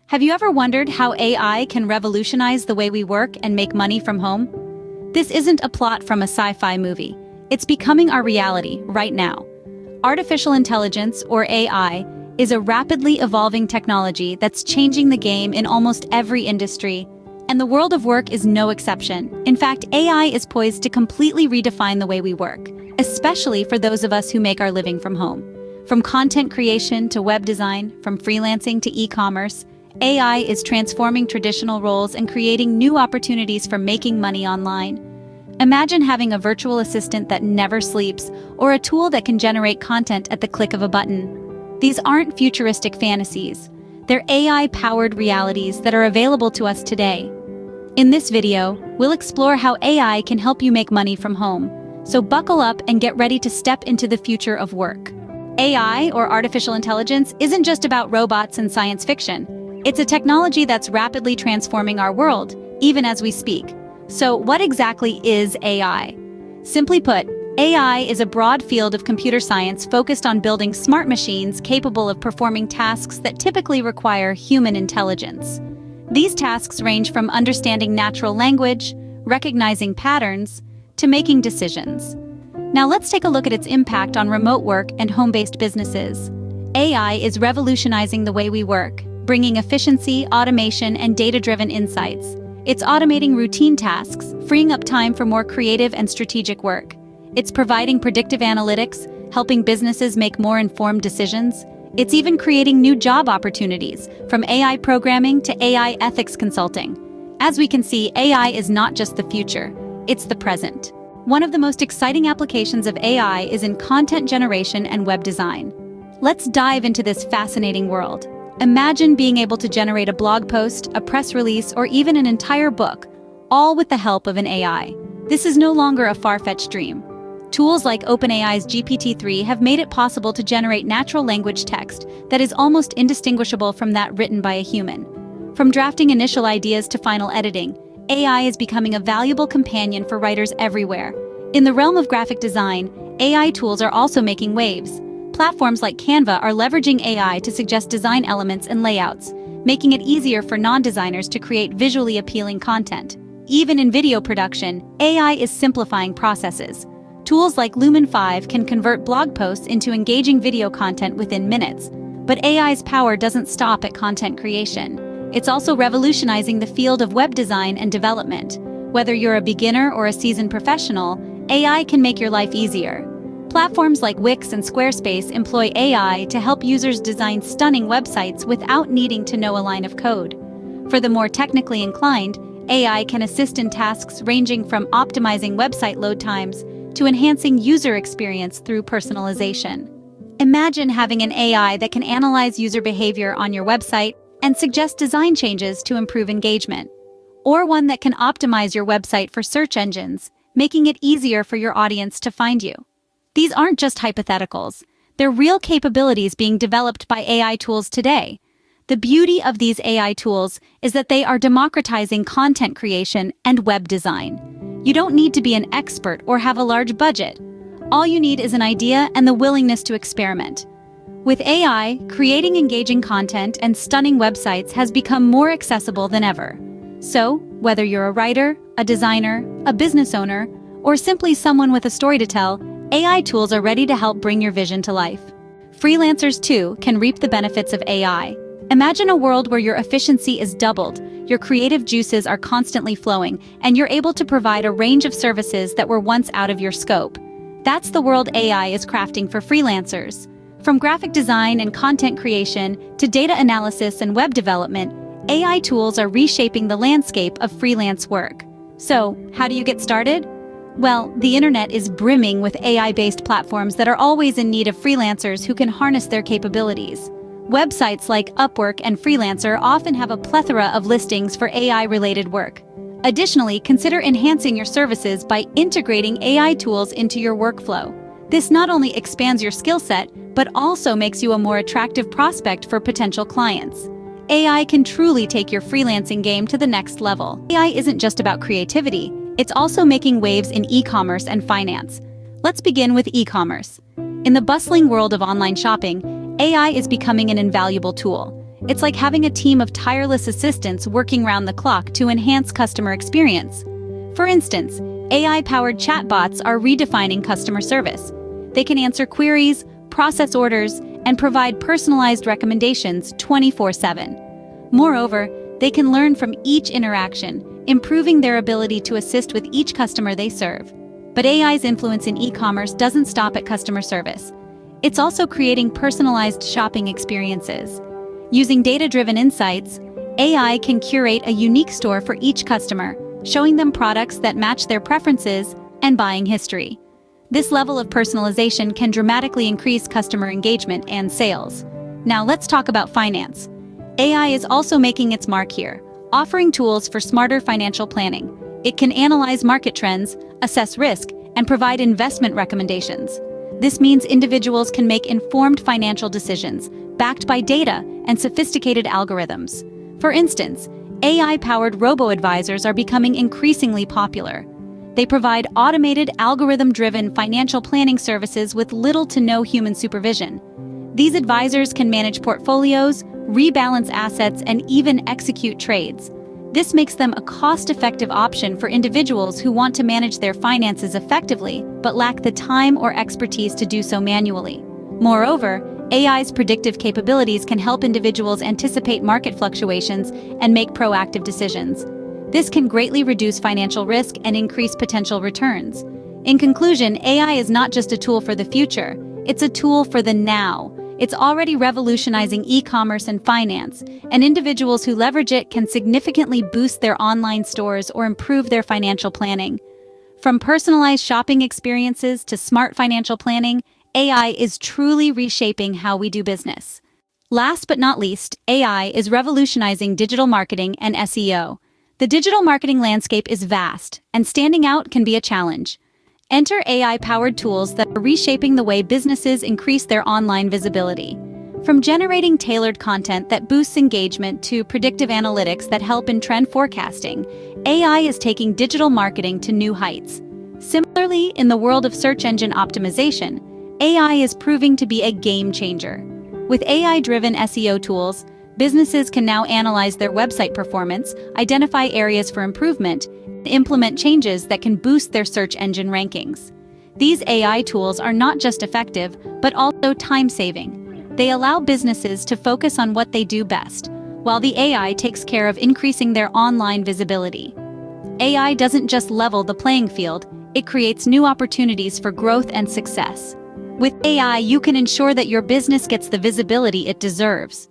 Have you ever wondered how AI can revolutionize the way we work and make money from home? This isn't a plot from a sci-fi movie. It's becoming our reality right now. Artificial intelligence, or AI, is a rapidly evolving technology that's changing the game in almost every industry, and the world of work is no exception. In fact, AI is poised to completely redefine the way we work, especially for those of us who make our living from home. From content creation to web design, from freelancing to e-commerce, AI is transforming traditional roles and creating new opportunities for making money online. Imagine having a virtual assistant that never sleeps, or a tool that can generate content at the click of a button. These aren't futuristic fantasies. They're AI-powered realities that are available to us today. In this video, we'll explore how AI can help you make money from home. So buckle up and get ready to step into the future of work. AI, or artificial intelligence, isn't just about robots and science fiction. It's a technology that's rapidly transforming our world, even as we speak. So what exactly is AI? Simply put, AI is a broad field of computer science focused on building smart machines capable of performing tasks that typically require human intelligence. These tasks range from understanding natural language, recognizing patterns, to making decisions. Now let's take a look at its impact on remote work and home-based businesses. AI is revolutionizing the way we work, bringing efficiency, automation, and data-driven insights. It's automating routine tasks, freeing up time for more creative and strategic work. It's providing predictive analytics, helping businesses make more informed decisions. It's even creating new job opportunities, from AI programming to AI ethics consulting. As we can see, AI is not just the future, it's the present. One of the most exciting applications of AI is in content generation and web design. Let's dive into this fascinating world. Imagine being able to generate a blog post, a press release, or even an entire book, all with the help of an AI. This is no longer a far-fetched dream. Tools like OpenAI's GPT-3 have made it possible to generate natural language text that is almost indistinguishable from that written by a human. From drafting initial ideas to final editing, AI is becoming a valuable companion for writers everywhere. In the realm of graphic design, AI tools are also making waves. Platforms like Canva are leveraging AI to suggest design elements and layouts, making it easier for non-designers to create visually appealing content. Even in video production, AI is simplifying processes. Tools like Lumen 5 can convert blog posts into engaging video content within minutes. But AI's power doesn't stop at content creation. It's also revolutionizing the field of web design and development. Whether you're a beginner or a seasoned professional, AI can make your life easier. Platforms like Wix and Squarespace employ AI to help users design stunning websites without needing to know a line of code. For the more technically inclined, AI can assist in tasks ranging from optimizing website load times to enhancing user experience through personalization. Imagine having an AI that can analyze user behavior on your website and suggest design changes to improve engagement. Or one that can optimize your website for search engines, making it easier for your audience to find you. These aren't just hypotheticals. They're real capabilities being developed by AI tools today. The beauty of these AI tools is that they are democratizing content creation and web design. You don't need to be an expert or have a large budget. All you need is an idea and the willingness to experiment. With AI, creating engaging content and stunning websites has become more accessible than ever. So, whether you're a writer, a designer, a business owner, or simply someone with a story to tell, AI tools are ready to help bring your vision to life. Freelancers, too, can reap the benefits of AI. Imagine a world where your efficiency is doubled, your creative juices are constantly flowing, and you're able to provide a range of services that were once out of your scope. That's the world AI is crafting for freelancers. From graphic design and content creation to data analysis and web development, AI tools are reshaping the landscape of freelance work. So, how do you get started? Well, the internet is brimming with AI-based platforms that are always in need of freelancers who can harness their capabilities. Websites like Upwork and Freelancer often have a plethora of listings for AI-related work. Additionally, consider enhancing your services by integrating AI tools into your workflow. This not only expands your skill set, but also makes you a more attractive prospect for potential clients. AI can truly take your freelancing game to the next level. AI isn't just about creativity. It's also making waves in e-commerce and finance. Let's begin with e-commerce. In the bustling world of online shopping, AI is becoming an invaluable tool. It's like having a team of tireless assistants working round the clock to enhance customer experience. For instance, AI-powered chatbots are redefining customer service. They can answer queries, process orders, and provide personalized recommendations 24/7. Moreover, they can learn from each interaction, improving their ability to assist with each customer they serve. But AI's influence in e-commerce doesn't stop at customer service. It's also creating personalized shopping experiences. Using data-driven insights, AI can curate a unique store for each customer, showing them products that match their preferences and buying history. This level of personalization can dramatically increase customer engagement and sales. Now let's talk about finance. AI is also making its mark here, offering tools for smarter financial planning. It can analyze market trends, assess risk, and provide investment recommendations. This means individuals can make informed financial decisions, backed by data and sophisticated algorithms. For instance, AI-powered robo-advisors are becoming increasingly popular. They provide automated, algorithm-driven financial planning services with little to no human supervision. These advisors can manage portfolios, rebalance assets, and even execute trades. This makes them a cost-effective option for individuals who want to manage their finances effectively but lack the time or expertise to do so manually. Moreover, AI's predictive capabilities can help individuals anticipate market fluctuations and make proactive decisions. This can greatly reduce financial risk and increase potential returns. In conclusion, AI is not just a tool for the future, it's a tool for the now. It's already revolutionizing e-commerce and finance, and individuals who leverage it can significantly boost their online stores or improve their financial planning. From personalized shopping experiences to smart financial planning, AI is truly reshaping how we do business. Last but not least, AI is revolutionizing digital marketing and SEO. The digital marketing landscape is vast, and standing out can be a challenge. Enter AI-powered tools that are reshaping the way businesses increase their online visibility. From generating tailored content that boosts engagement to predictive analytics that help in trend forecasting, AI is taking digital marketing to new heights. Similarly, in the world of search engine optimization, AI is proving to be a game changer. With AI-driven SEO tools, businesses can now analyze their website performance, identify areas for improvement, and implement changes that can boost their search engine rankings. These AI tools are not just effective, but also time-saving. They allow businesses to focus on what they do best, while the AI takes care of increasing their online visibility. AI doesn't just level the playing field, it creates new opportunities for growth and success. With AI, you can ensure that your business gets the visibility it deserves.